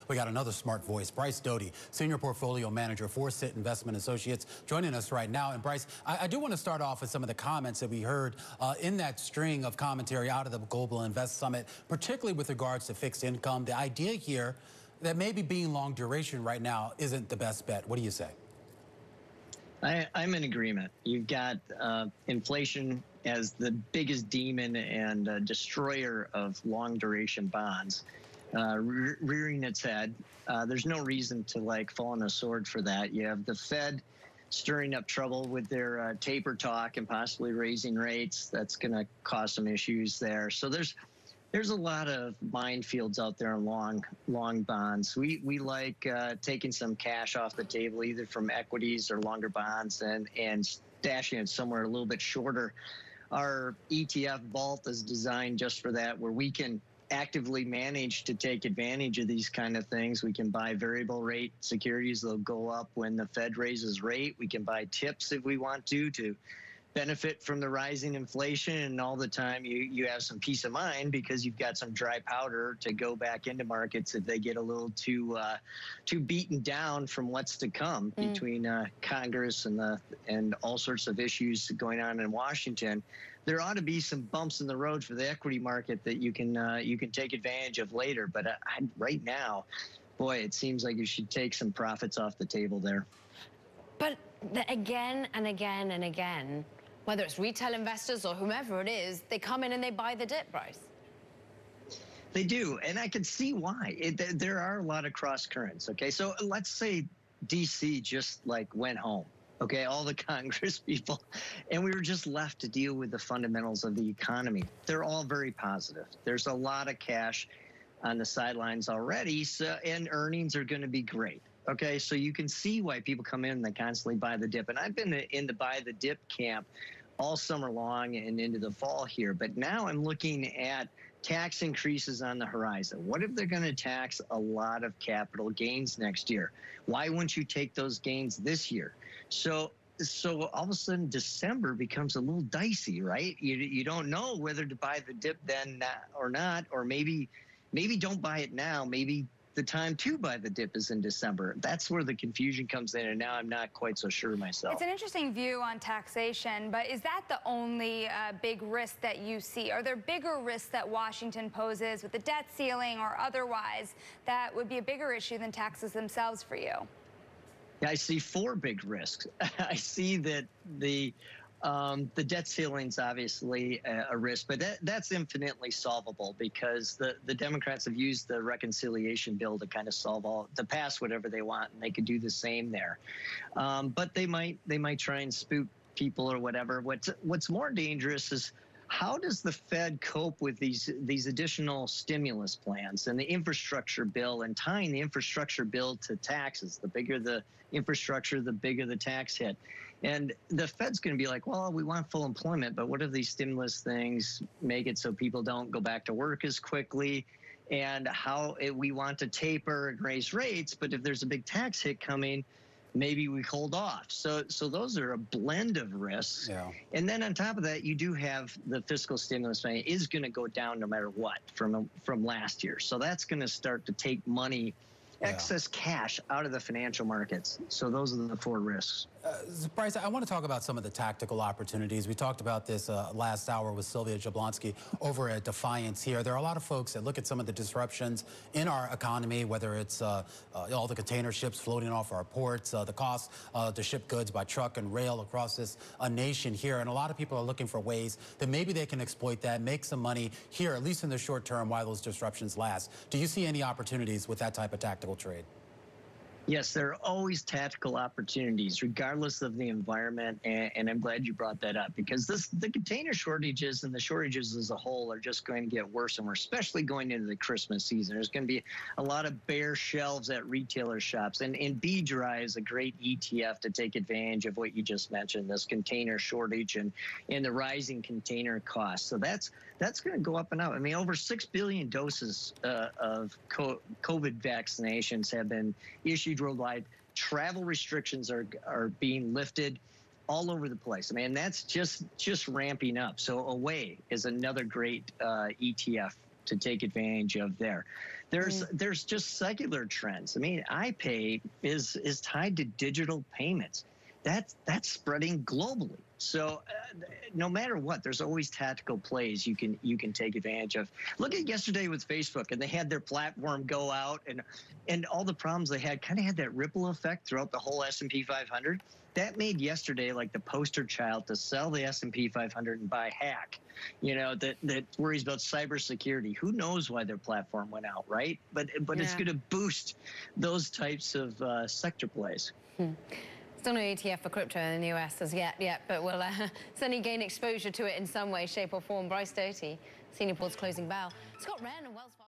We got another smart voice, Bryce Doty, Senior Portfolio Manager for SIT Investment Associates, joining us right now. And Bryce, I do want to start off with some of the comments that we heard in that string of commentary out of the Global Invest Summit, particularly with regards to fixed income. The idea here that maybe being long duration right now isn't the best bet. What do you say? I'm in agreement. You've got inflation as the biggest demon and destroyer of long duration bonds. Rearing its head. There's no reason to fall on a sword for that. You have the Fed stirring up trouble with their taper talk and possibly raising rates. That's going to cause some issues there. So there's a lot of minefields out there in long bonds. We like taking some cash off the table, either from equities or longer bonds, and stashing it somewhere a little bit shorter. Our ETF vault is designed just for that, where we can actively manage to take advantage of these kind of things. We can buy variable rate securities. They'll go up when the Fed raises rate. We can buy tips if we want to benefit from the rising inflation, and all the time you have some peace of mind because you've got some dry powder to go back into markets if they get a little too beaten down from what's to come between Congress and all sorts of issues going on in Washington. There ought to be some bumps in the road for the equity market that you can take advantage of later. But right now, boy, it seems like you should take some profits off the table there. But again and again and again, whether it's retail investors or whomever it is, they come in and they buy the dip, Bryce. They do, and I can see why. There are a lot of cross currents. Okay, so let's say DC just went home. Okay, all the Congress people, and we were just left to deal with the fundamentals of the economy. They're all very positive. There's a lot of cash on the sidelines already, and earnings are going to be great. Okay, so you can see why people come in and they constantly buy the dip. And I've been in the buy the dip camp all summer long and into the fall here. But now I'm looking at tax increases on the horizon. What if they're going to tax a lot of capital gains next year? Why wouldn't you take those gains this year? So all of a sudden December becomes a little dicey, right? You don't know whether to buy the dip then or not, or maybe don't buy it now. Maybe the time to buy the dip is in December. That's where the confusion comes in, and now I'm not quite so sure myself. It's an interesting view on taxation, but is that the only big risk that you see? Are there bigger risks that Washington poses with the debt ceiling or otherwise that would be a bigger issue than taxes themselves for you? I see four big risks. I see that the debt ceiling's obviously a risk, but that's infinitely solvable because the Democrats have used the reconciliation bill to kind of to pass whatever they want, and they could do the same there. But they might try and spook people or whatever. What's more dangerous is how does the Fed cope with these additional stimulus plans and the infrastructure bill, and tying the infrastructure bill to taxes? The bigger the infrastructure, the bigger the tax hit. And the Fed's going to be like, well, we want full employment, but what if these stimulus things make it so people don't go back to work as quickly? And we want to taper and raise rates, but if there's a big tax hit coming, maybe we hold off. So those are a blend of risks. Yeah. And then on top of that, you do have the fiscal stimulus money is going to go down no matter what from last year. So that's going to start to take money, excess cash out of the financial markets. So those are the four risks. Bryce, I want to talk about some of the tactical opportunities. We talked about this last hour with Sylvia Jablonski over at Defiance here. There are a lot of folks that look at some of the disruptions in our economy, whether it's all the container ships floating off our ports, the cost to ship goods by truck and rail across this nation here. And a lot of people are looking for ways that maybe they can exploit that, make some money here, at least in the short term, while those disruptions last. Do you see any opportunities with that type of tactical trade? Yes, there are always tactical opportunities, regardless of the environment, and I'm glad you brought that up, because the container shortages and the shortages as a whole are just going to get worse and worse, especially going into the Christmas season. There's going to be a lot of bare shelves at retailer shops, and B-Dry is a great ETF to take advantage of what you just mentioned, this container shortage and the rising container costs. So that's going to go up and up. I mean, over 6 billion doses of COVID vaccinations have been issued worldwide. Travel restrictions are being lifted all over the place. I mean, that's just ramping up. So Away is another great ETF to take advantage of there. There's just secular trends. I mean, iPay is tied to digital payments. That's spreading globally. So no matter what, there's always tactical plays you can take advantage of. Look at yesterday with Facebook, and they had their platform go out, and all the problems they had kind of had that ripple effect throughout the whole S&P 500. That made yesterday like the poster child to sell the S&P 500 and buy hack. You know, that worries about cybersecurity. Who knows why their platform went out, right? But it's going to boost those types of sector plays. Still no ETF for crypto in the US as yet, but we'll certainly gain exposure to it in some way, shape or form. Bryce Doty, Senior Port's closing bell. Scott Wren and Wells Fargo.